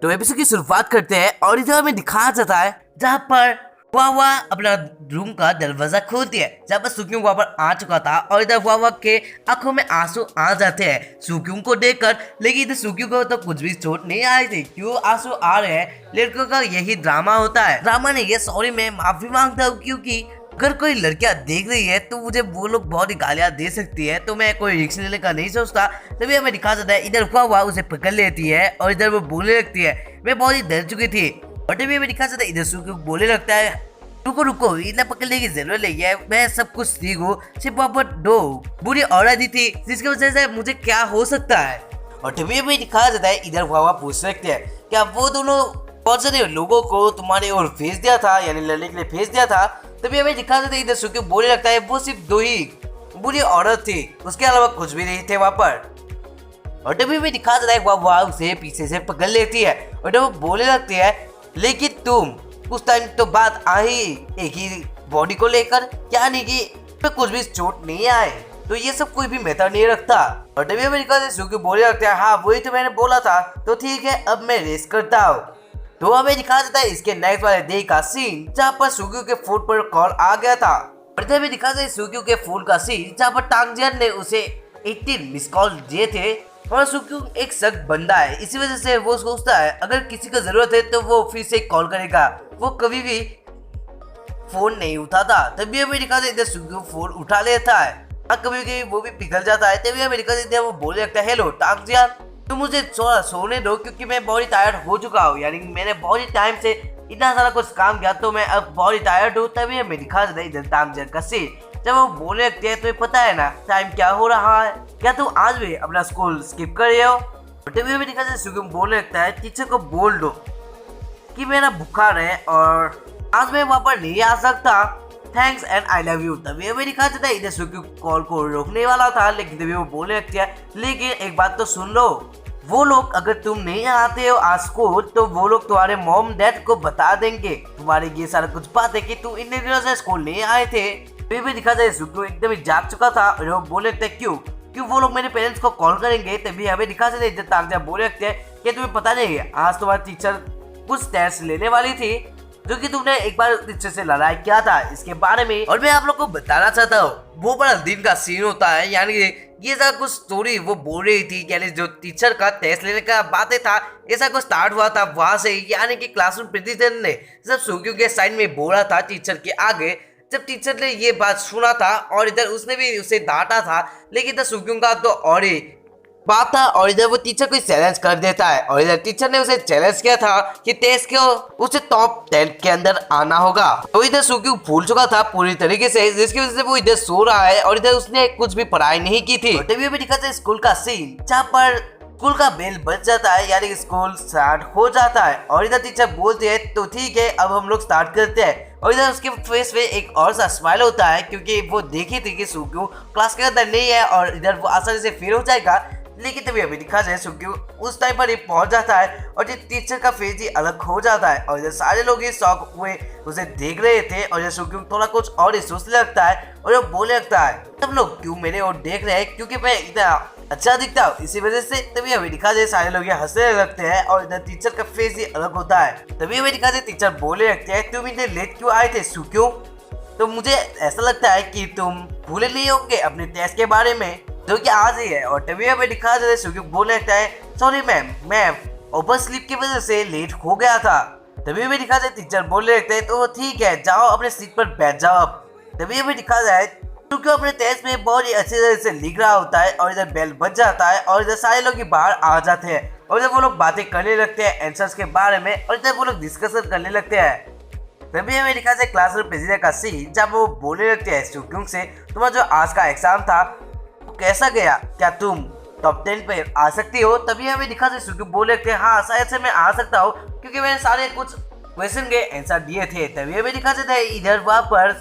तो एपिसोड की शुरुआत करते हैं और इधर हमें दिखाया जाता है जहाँ पर वावा अपना रूम का दरवाजा खोलती है, जहाँ पर सुक्यूंग वहाँ पर आ चुका था और इधर वावा के आंखों में आंसू आ जाते हैं सुक्यूंग को देखकर। लेकिन इधर सुक्यूंग को तो कुछ भी चोट नहीं आई थी, क्यों आंसू आ रहे हैं। लड़कों का यही ड्रामा होता है। ड्रामा नहीं है, सॉरी मैं माफी मांगता हूँ, क्योंकि अगर कोई लड़कियां देख रही है तो मुझे वो लोग बहुत ही गालियां दे सकती है, तो मैं कोई रिस्क लेने का नहीं सोचता। तभी हमें दिखा जाता है इधर वावा उसे पकड़ लेती है और इधर वो बोलने लगती है मैं बहुत ही डर चुकी थी। और तभी हमें दिखा जाता है इधर सुक्यूंग बोलने लगता है रुको रुको, इतना पकड़ने की जरूरत नहीं है, मैं सब कुछ ठीक हूँ, सिर्फ वहाँ पर दो बुरी औरत दी थी जिसकी वजह से मुझे क्या हो सकता है। और तभी हमें दिखा जाता है इधर वावा पूछ सकते हैं क्या वो दोनों बहुत सारे लोगों को तुम्हारे ओर भेज दिया था, यानी लड़ने के लिए भेज दिया था। तभी हमें दिखा देते इधर सुक्यूंग बोलने लगता है वो सिर्फ दो ही बुरी औरत थी, उसके अलावा कुछ भी नहीं थे वहाँ पर। और तभी हमें दिखा देता है वह उसे पीछे से पकड़ लेती है और वो बोलने लगती है लेकिन तुम उस टाइम तो बात आई एक ही बॉडी को लेकर, क्या नहीं कि कुछ भी चोट नहीं आए, तो ये सब कोई भी मेहतर नहीं रखता। और तभी हमें दिखा देते सुक्यूंग बोलने लगता है हाँ वही तो मैंने बोला था, तो ठीक है अब मैं रेस्ट करता हूँ। तो हमें दिखा देता है इसके नेक्स्ट वाले डे का सीन जहाँ पर सुक्यूंग के फोन पर कॉल आ गया था। और तभी दिखा देता है सुक्यूंग के फोन का सीन जहाँ पर टांगजियान ने उसे 18 मिस कॉल दिए थे। और सुक्यूंग एक सख्त बंदा है, इसी वजह से वो सोचता है अगर किसी को जरूरत है तो वो फिर से कॉल करेगा, वो कभी भी फोन नहीं उठाता। तभी हमें दिखा देते सुक्यूंग फोन उठा लेता है, कभी कभी वो भी पिघल जाता है। तभी हमें दिखा देते वो बोलने लगता है हेलो टांगजियान, तुम मुझे सोने दो क्योंकि मैं बहुत ही टायर्ड हो चुका हूँ, यानी मैंने बहुत ही टाइम से इतना सारा कुछ काम किया तो मैं अब बहुत ही टायर्ड हूँ। तभी हमें दिखा देता है इधर टांगजियान का सीन जब वो बोलने लगते हैं तुम्हें पता है ना टाइम क्या हो रहा है, क्या तुम आज भी अपना स्कूल स्किप कर रहे हो। तभी हमें दिखा देता है सुक्यूंग बोलने लगता है टीचर को बोल दो कि मेरा बुखार है और आज मैं वहाँ पर नहीं आ सकता, thanks and I love you. तभी हमें दिखा देता है इधर सुक्यूंग कॉल को रोकने वाला था, लेकिन तभी वो बोलने लगती है लेकिन एक बात तो सुन लो, वो लोग अगर तुम नहीं आते हो आज स्कूल तो वो लोग तुम्हारे मॉम डैड को बता देंगे तुम्हारे ये सारा कुछ बात है कि तुम इतने दिनों से स्कूल नहीं आए थे। फिर भी दिखा जाए सुक्यूंग एकदम ही जाग चुका था और वो बोले लगते क्यों क्यों वो लोग मेरे पेरेंट्स को कॉल करेंगे। तभी हमें दिखा जाए इधर टांगजियान बोले लगते हैं कि तुम्हें पता नहीं है आज तुम्हारी टीचर कुछ टेस्ट लेने वाली थी जो कि तुमने एक बार टीचर से लड़ाई किया था इसके बारे में। और मैं आप लोग को बताना चाहता हूँ वो बड़ा दिन का सीन होता है, यानी ये सारा कुछ स्टोरी वो बोल रही थी, यानी जो टीचर का टेस्ट लेने का बातें था ऐसा कुछ स्टार्ट हुआ था वहां से, यानी कि क्लासरूम प्रिंसिपल ने जब सुक्यूंग के साइड में बोला था टीचर के आगे, जब टीचर ने ये बात सुना था और इधर उसने भी उसे डांटा था, लेकिन इधर सुक्यूंग का तो और ही बात था और इधर वो टीचर को चैलेंज कर देता है और इधर टीचर ने उसे चैलेंज किया था कि टेस्ट को उसे टॉप 10 के अंदर आना होगा। तो इधर सुक्यूंग भूल चुका था पूरी तरीके से, जिसकी वजह से वो इधर सो रहा है और इधर उसने कुछ भी पढ़ाई नहीं की थी। तभी भी दिखाते हैं स्कूल का सीन जहाँ पर स्कूल का बेल बज जाता है, यानी स्कूल स्टार्ट हो जाता है और इधर टीचर बोलती है तो ठीक है अब हम लोग स्टार्ट करते हैं। और इधर उसके फेस पे एक और सा स्माइल होता है क्योंकि वो देखी थी कि सुक्यूंग क्लास के अंदर नहीं है और इधर वो आसानी से फेल हो जाएगा। लेकिन तभी अभी दिखा जाए सुक्यूंग उस टाइम पर ही पहुंच जाता है और ये टीचर का फेस ही अलग हो जाता है और इधर सारे लोग ये शॉक हुए उसे देख रहे थे और ये सुक्यूंग थोड़ा कुछ और ही सोचने लगता है और वो बोलने लगता है सब लोग क्यों मेरे और देख रहे हैं क्योंकि मैं इतना अच्छा दिखता हूँ इसी वजह से। तभी हमें दिखा जाए सारे लोग ये हंसने लगते हैं और इधर टीचर का फेस ही अलग होता है। तभी हमें दिखा जाए टीचर बोलने लगते हैं तुम इतने लेट क्यों आए थे सुक्यूंग, तो मुझे ऐसा लगता है कि तुम भूले नहीं होंगे अपने टेस्ट के बारे में जो कि आज ही है। और तभी हमें दिखा जाए सुक्यूंग बोलने लगता है सॉरी मैम मैं ओवर स्लीप की वजह से लेट हो गया था। तभी हमें दिखा जाए टीचर बोलने लगते हैं तो ठीक है जाओ अपने सीट पर बैठ जाओ अब। तभी हमें दिखा जाए क्योंकि अपने टेस्ट में बहुत ही अच्छी तरह से लिख रहा होता है और इधर बेल बज जाता है और इधर सारे लोग बाहर आ जाते हैं और इधर वो लोग बातें करने लगते हैं आंसर्स के बारे में और इधर वो लोग डिस्कशन करने लगते हैं। तभी हमें दिखा जाए क्लासरूम प्रेसिडेंट का सीन जब वो बोलने लगते हैं सुक्यूंग से तुम्हारा जो आज का एग्जाम था वो कैसा गया, क्या तुम टॉप 10 पे आ सकती हो। तभी हमें दिखा जाए सुक्यूंग बोल लगते हैं हाँ शायद से मैं आ सकता हूँ क्योंकि मैंने सारे कुछ क्वेश्चन के आंसर दिए थे। तभी हमें दिखा जाता है इधर वहाँ पर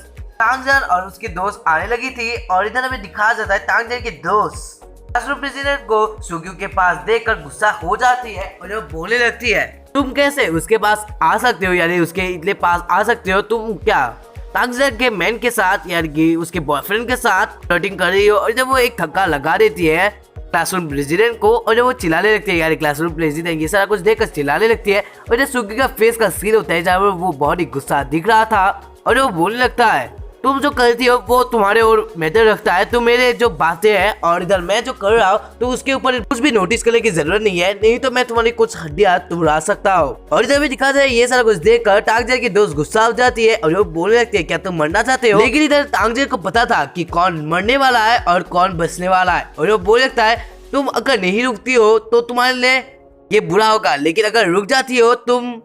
टांगजियान और उसके दोस्त आने लगी थी और इधर हमें दिखाया जाता है टांगजियान के दोस्त क्लासरूम प्रेसिडेंट को सुक्यूंग के पास देखकर गुस्सा हो जाती है और वो बोलने लगती है तुम कैसे उसके पास आ सकते हो, यानी उसके इतने पास आ सकते हो, तुम क्या टांगजियान के मैन के साथ यानी कि उसके बॉयफ्रेंड के साथ फ्लर्टिंग कर रही हो। और जब वो एक धक्का लगा देती है क्लासरूम प्रेसिडेंट को और जब वो चिल्लाने लगती है यार क्लासरूम प्रेसिडेंट ये सारा कुछ देखकर चिल्लाने लगती है और जब सुगी का फेस का सीन होता है जहाँ पर वो बहुत ही गुस्सा दिख रहा था और वो बोलने लगता है तुम जो करती हो वो तुम्हारे और मैटर रखता है, तो मेरे जो बातें हैं और इधर मैं जो कर रहा हूँ तो उसके ऊपर कुछ भी नोटिस करने की जरूरत नहीं है, नहीं तो मैं तुम्हारी कुछ हड्डियां तुड़ा सकता हूँ। और इधर भी दिखा जाए ये सारा कुछ देखकर टांगजेल की दोस्त गुस्सा हो जाती है और वो बोलने लगती है क्या तुम मरना चाहते हो, लेकिन इधर टांगजेल को पता था कि कौन मरने वाला है और कौन बचने वाला है और वो बोलने लगता है तुम अगर नहीं रुकती हो तो तुम्हारे लिए ये बुरा होगा, लेकिन अगर रुक जाती हो तुम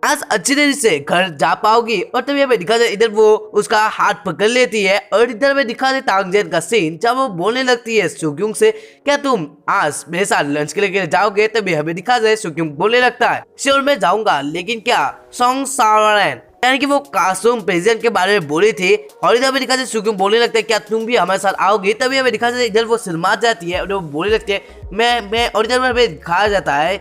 आज अच्छी तरीके से घर जा पाओगी। और तभी हमें दिखा जाए इधर वो उसका हाथ पकड़ लेती है और इधर में दिखा जाए टांगजेल का सीन जब वो बोलने लगती है सुग्युंग से क्या तुम आज मेरे साथ लंच के लिए जाओगे। तभी हमें दिखा जाए सुग्युंग बोलने लगता है श्योर मैं जाऊंगा, लेकिन क्या सोंग सावरन यानी कि वो क्लासरूम प्रेसिडेंट के बारे में बोली थी। और इधर हमें दिखा जाए सुग्युंग बोलने लगता है क्या तुम भी हमारे साथ आओगे। तभी हमें दिखा जाए इधर वो शर्मा जाती है और वो बोलने लगती है मैं और इधर हमें दिखाया जाता है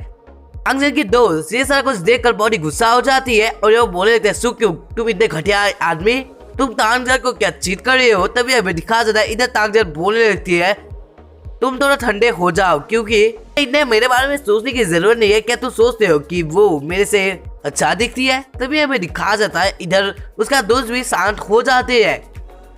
टांगजेल की दोस्त ये सारा कुछ देखकर बहुत ही गुस्सा हो जाती है और वो बोले लगते हैं सुग्युंग तुम इतने घटिया आदमी, तुम टांगजेल को क्या चीट कर रहे हो। तभी हमें दिखा जाता है इधर टांगजेल बोलने लगती है तुम थोड़ा ठंडे हो जाओ क्योंकि इतने मेरे बारे में सोचने की जरूरत नहीं है, क्या तुम सोचते हो कि वो मेरे से अच्छा दिखती है। तभी हमें दिखा जाता है इधर उसका दोस्त भी शांत हो जाते हैं।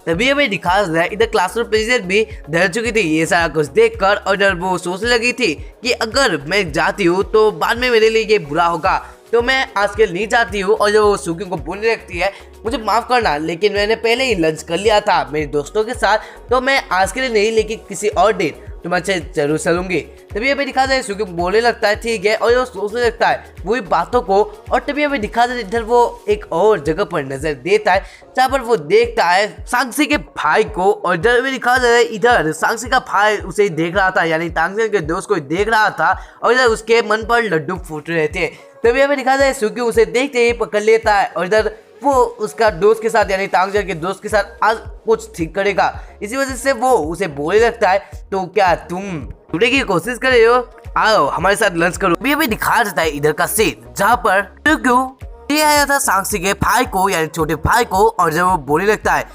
तभी हमें दिखा रहा है इधर क्लासरूम प्रेसिडेंट भी डर चुकी थी ये सारा कुछ देखकर और इधर वो सोचने लगी थी कि अगर मैं जाती हूँ तो बाद में मेरे लिए ये बुरा होगा, तो मैं आज के नहीं जाती हूँ। और जो सुग्युंग को बोलने लगती है मुझे माफ करना लेकिन मैंने पहले ही लंच कर लिया था मेरे दोस्तों के साथ, तो मैं आज के लिए नहीं लेकिन किसी और दिन तुम्हारे जरूर चलूंगी। तभी हमें दिखा जाए सुग्युंग बोलने लगता है ठीक है और वो सोचने लगता है वही बातों को। और तभी हमें दिखा जाए इधर वो एक और जगह पर नजर देता है जहाँ पर वो देखता है सांगसी के भाई को और इधर हमें दिखा जाए इधर सांगसी का भाई उसे ही देख रहा था यानी टांगजेल के दोस्त को ही देख रहा था और इधर उसके मन पर लड्डू फूट रहे थे। तभी हमें दिखा जाए सुग्युंग उसे देखते ही पकड़ लेता है और इधर वो उसका दोस्त के साथ यानी टांगजेल के दोस्त के साथ आज कुछ ठीक करेगा। इसी वजह से वो उसे बोलने लगता है तो क्या तुम टूटने की कोशिश कर रहे हो, आओ हमारे साथ लंच करो। अभी अभी दिखाया जाता है इधर का सीन जहाँ पर क्यों ये आया था सांगसी के भाई को यानी छोटे भाई को और जब वो बोलने लगता है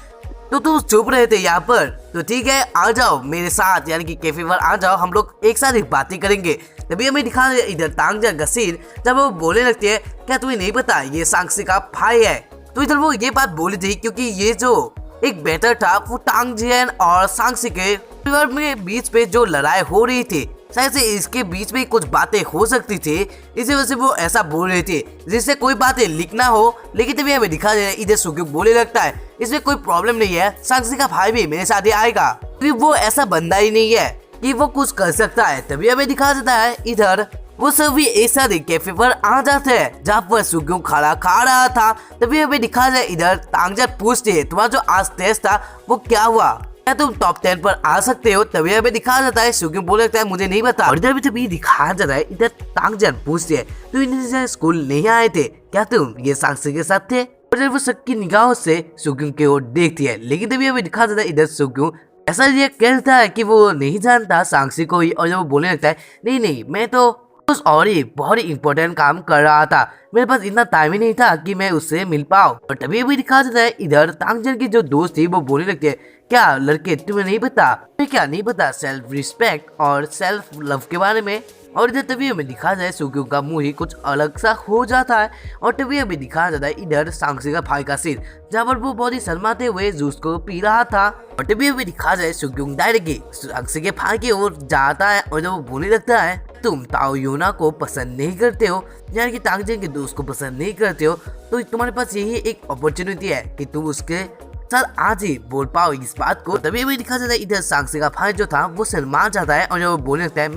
तो तुम चुप रहे थे यहाँ पर, तो ठीक है आ जाओ मेरे साथ यानी कि कैफे पर आ जाओ, हम लोग एक साथ एक बातें करेंगे। तभी हमें दिखा इधर टांगजेल का सीन जब वो बोलने लगती है क्या तुम्हें नहीं पता ये सांगसी का भाई है। तो इधर वो ये बात बोली थी क्योंकि ये जो एक बैटर था वो टांगजेल और सांगसी के परिवार में बीच पे जो लड़ाई हो रही थी शायद से इसके बीच में कुछ बातें हो सकती थी, इसी वजह से वो ऐसा बोल रहे थे जिससे कोई बातें लिखना हो। लेकिन तभी हमें दिखा दे इधर सुग्युंग बोलने लगता है इसमें कोई प्रॉब्लम नहीं है, सांगसी का भाई भी मेरे साथ ही आएगा क्योंकि वो ऐसा बंदा ही नहीं है कि वो कुछ कर सकता है। तभी हमें दिखा देता है इधर वो सभी एक साथ एक कैफे पर आ जाते हैं जहाँ पर सुग्युंग खाना खा रहा था। तभी हमें दिखा जाए इधर टांगजेल पूछते है तुम्हारा जो आज टेस्ट था वो क्या हुआ, क्या तुम टॉप 10 पर आ सकते हो। तभी हमें दिखाया जाता है सुग्युंग बोल लगता है मुझे नहीं पता। और इधर भी तभी दिखाया जाता है इधर टांगजेल पूछते है तो इन्हें स्कूल नहीं आए थे क्या तुम ये सांगसी के साथ थे। और इधर वो सबकी निगाहों से सुग्युंग की ओर देखती है, लेकिन तभी हमें दिखाया जाता है इधर सुग्युंग ऐसा ये कहता है कि वो नहीं जानता सांगसी को ही। और जब वो बोलने लगता है नहीं नहीं मैं तो उस और ही बहुत ही इम्पोर्टेंट काम कर रहा था, मेरे पास इतना टाइम ही नहीं था कि मैं उससे मिल पाऊँ। और तभी भी दिखा देता है इधर टांगजेल की जो दोस्त थी वो बोलने लगती है क्या लड़के तुम्हें नहीं पता, तुम्हें क्या नहीं पता सेल्फ रिस्पेक्ट और सेल्फ लव के बारे में। और इधर तभी हमें दिखा जाए सुग्युंग का मुंह ही कुछ अलग सा हो जाता है। और तभी हमें दिखाया जाता है इधर सांगसी का भाई का सीन जहाँ पर वो बहुत ही शर्माते हुए जूस को पी रहा था। और तभी हमें दिखा जाए सुग्युंग डायरेक्टली सांगसी के भाई की ओर जाता है और जब वो बोलने लगता है तुम ताओ योना को पसंद नहीं करते हो यानी कि टांगजेल के दोस्त को पसंद नहीं करते हो, तो तुम्हारे पास यही एक अपॉर्चुनिटी है कि तुम उसके साथ आज ही बोल पाओ इस बात को। तभी हमें दिखा जाता है इधर सांगसी का भाई जो था वो शर्मा जाता है और जब वो बोलने लगता है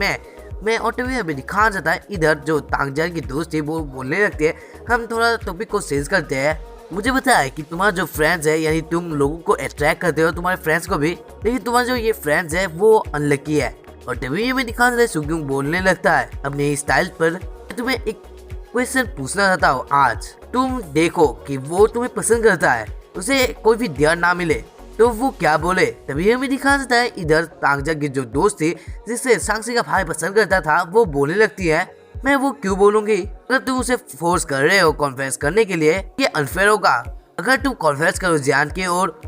मैं और तभी हमें दिखा जाता है इधर जो टांगजेल की दोस्त थी वो बोलने लगती है हम थोड़ा टॉपिक को चेंज करते हैं, मुझे पता है कि तुम्हारा जो फ्रेंड्स है यानी तुम लोगों को अट्रैक्ट करते हो तुम्हारे फ्रेंड्स को भी, लेकिन तुम्हारा जो ये फ्रेंड्स है वो अनलकी है। और तभी हमें दिखा जाता है सुग्युंग बोलने लगता है अपने स्टाइल पर तुम्हें एक क्वेश्चन पूछना चाहता हूँ आज तुम देखो कि वो तुम्हें पसंद करता है उसे कोई भी ध्यान ना मिले तो वो क्या बोले। तभी हमें दिखा जाता है इधर टांगजेल की जो दोस्त थी जिससे सांगसी का भाई पसंद करता था वो बोलने लगती है मैं वो क्यों बोलूंगी, अगर तुम उसे फोर्स कर रहे हो कॉन्फ्रेंस करने के लिए ये अनफेयर होगा, अगर तुम कॉन्फ्रेंस करो जियान की ओर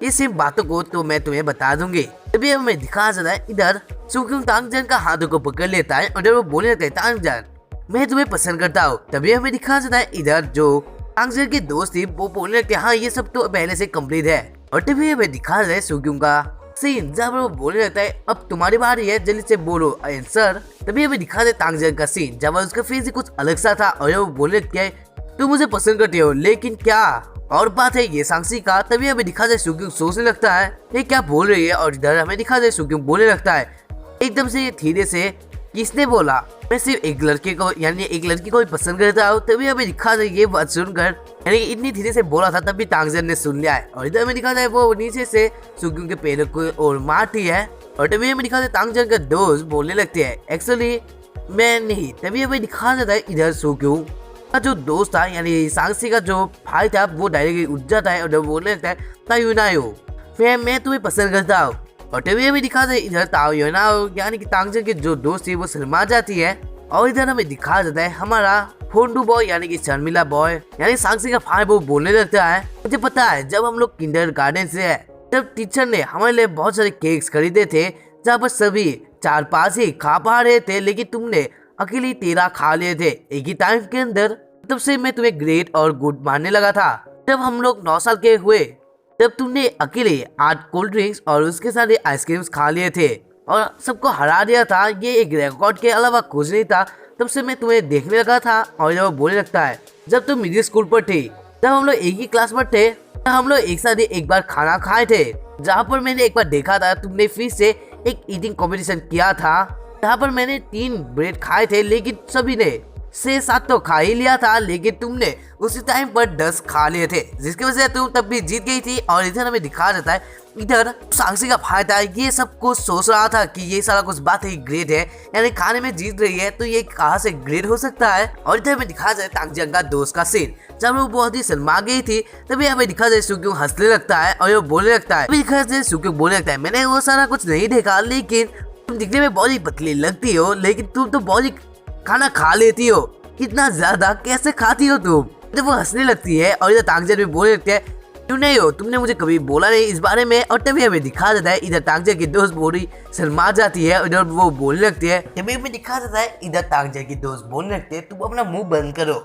ये सिर्फ बातों को तो मैं तुम्हें बता दूंगी। तभी हमें दिखाया जाता है इधर सुक्यूंग तांगजन का हाथों को पकड़ लेता है और वो बोलने लगता है तांगजन मैं तुम्हें पसंद करता हूँ। तभी हमें दिखाया जाता है इधर जो तांगजन के दोस्त थी वो बोलने लगते हैं हाँ ये सब तो पहले से कंप्लीट है। और तभी हमें दिखाया जाता है सुक्यूंग का सीन जहाँ पर वो बोलने लगता है अब तुम्हारी बारी है जल्दी से बोलो आंसर। तभी हमें दिखा दे तांगजन का सीन जब उसका फेस कुछ अलग सा था और वो बोलने लगता है तुम मुझे पसंद करते हो लेकिन क्या और बात है ये सांसी का। तभी हमें दिखा दे सुक्यूंग सोचने लगता है ये क्या बोल रही है और इधर हमें दिखा दे सुक्यूंग बोलने लगता है एकदम से धीरे से किसने बोला मैं सिर्फ एक लड़के को यानी एक लड़की को ही पसंद करता हूँ। तभी हमें दिखा दे ये बात सुनकर यानी इतनी धीरे से बोला था तभी तांगजन ने सुन लिया है और इधर हमें दिखा जाए वो नीचे से सुक्यूंग के पैरों को और मारती है। और तभी हमें दिखा जाए तांगजन का दोस्त बोलने लगते हैं एक्चुअली मैं नहीं। तभी हमें दिखा जाता है इधर सुक्यूंग का जो दोस्त था यानी सांसी का जो भाई था वो डायरेक्टली उठ जाता है और बोलने लगता है तायुनायो मैं तुम्हें पसंद करता हूँ। और तभी हमें दिखा दे इधर तायुनायो यानी कि तांगजन के जो दोस्त थी वो शर्मा जाती है। और इधर हमें दिखा जाता है हमारा फोंडू बॉय यानी कि शर्मिला बॉय यानी सांसी का भाई वो बोलने लगता है मुझे पता है जब हम लोग किंडरगार्टन से है तब टीचर ने हमारे लिए बहुत सारे केक्स खरीदे थे जहाँ पर सभी 4-5 ही खा पा रहे थे लेकिन तुमने अकेले 13 खा लिए थे एक ही टाइम के अंदर। तब से मैं तुम्हें ग्रेट और गुड मानने लगा था। जब हम लोग 9 साल के हुए तब तुमने अकेले 8 कोल्ड ड्रिंक्स और उसके साथ आइसक्रीम्स खा लिए थे और सबको हरा दिया था। ये एक रिकॉर्ड के अलावा कुछ नहीं था। तब से मैं तुम्हें देखने लगा था। और जब वो बोलने लगता है जब तुम मिडिल स्कूल पर थे जब हम लोग एक ही क्लास पर थे तब हम लोग एक साथ एक बार खाना खाए थे जहाँ पर मैंने एक बार देखा था तुमने फिर से एक ईटिंग कॉम्पिटिशन किया था जहाँ पर मैंने 3 ब्रेड खाए थे लेकिन सभी ने 6-7 तो खा ही लिया था लेकिन तुमने उसी टाइम पर 10 खा लिए थे जिसकी वजह से तुम तब भी जीत गई थी। और इधर हमें दिखा जाता है इधर सांसी का भाई था ये सब कुछ सोच रहा था कि ये सारा कुछ बात ही ग्रेट है यानी खाने में जीत रही है तो ये कहाँ से ग्रेट हो सकता है। और इधर हमें दिखा जाए तांगजन का दोस्त का सीन जब वो बहुत ही शर्मा गई थी तभी हमें दिखा जाए सुक्यूंग हंसने लगता है और वो बोलने लगता है दिखा जाए सुक्यूंग बोलने लगता है मैंने वो सारा कुछ नहीं देखा लेकिन तुम दिखने में बहुत ही पतली लगती हो लेकिन तुम तो बहुत ही खाना खा लेती हो इतना ज्यादा कैसे खाती हो तुम। तो वो हंसने लगती है और इधर तांगजन भी बोलने लगते हैं क्यों नहीं हो तुमने मुझे कभी बोला नहीं इस बारे में। और तभी हमें दिखा देता है इधर तांगजन की दोस्त बोरी शर्मा जाती है इधर वो बोलने लगती है। तभी हमें दिखा देता है इधर तांगजन की दोस्त बोलने लगते हैं तुम अपना मुंह बंद करो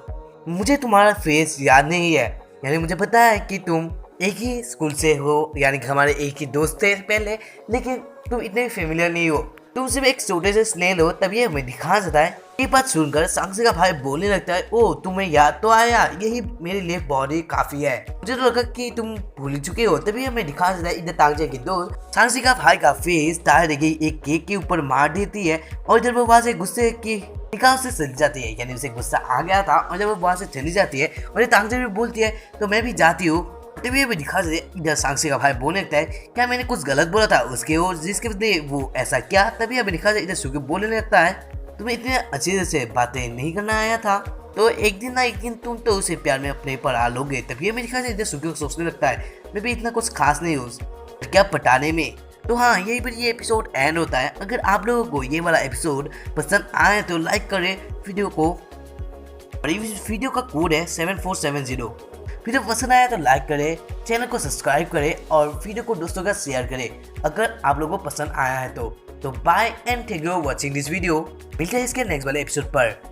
मुझे तुम्हारा फेस याद नहीं है यानी मुझे पता है कि तुम एक ही स्कूल से हो यानी कि हमारे एक ही दोस्त थे पहले लेकिन तुम इतने फेमिलियर नहीं हो तुम सिर्फ एक छोटे से स्नेल हो। तभी हमें दिखा जाता है ये बात सुनकर सांसी का भाई बोलने लगता है ओ तुम्हें याद तो आया यही मेरे लिए बहुत ही काफी है मुझे तो लगा कि तुम भूल चुके हो। तभी हमें दिखा जाता है इधर तांगजन की दोस्त सांसी का भाई का फेस डायरेक्टली एक केक के ऊपर मार देती है और इधर वो वहां से गुस्से की निकाह से चली जाती है यानी उसे गुस्सा आ गया था और जब वो वहां से चली जाती है और तांगजन भी बोलती है तो मैं भी जाती हूँ। तभी हमें दिखा दे इधर सांसी का भाई बोलने लगता है क्या मैंने कुछ गलत बोला था उसके और जिसके बदले वो ऐसा क्या। तभी हमें दिखा दे इधर सुक्यूंग बोलने लगता है तुम्हें इतने अच्छे से बातें नहीं करना आया था तो एक दिन ना एक दिन तुम तो उसे प्यार में अपने पर आ लोगे। तभी हमें दिखा दे इधर सुक्यूंग सोचने लगता है मैं भी इतना कुछ खास नहीं हूँ क्या पटाने में। तो हाँ यही पर ये एपिसोड एंड होता है। अगर आप लोगों को ये वाला एपिसोड पसंद आए तो लाइक करें वीडियो को और इस वीडियो का कोड है 7470। वीडियो पसंद आया तो लाइक करें चैनल को सब्सक्राइब करें और वीडियो को दोस्तों का शेयर करें अगर आप लोगों को पसंद आया है तो bye and thank you for watching this video. मिलते हैं इसके नेक्स्ट वाले एपिसोड पर।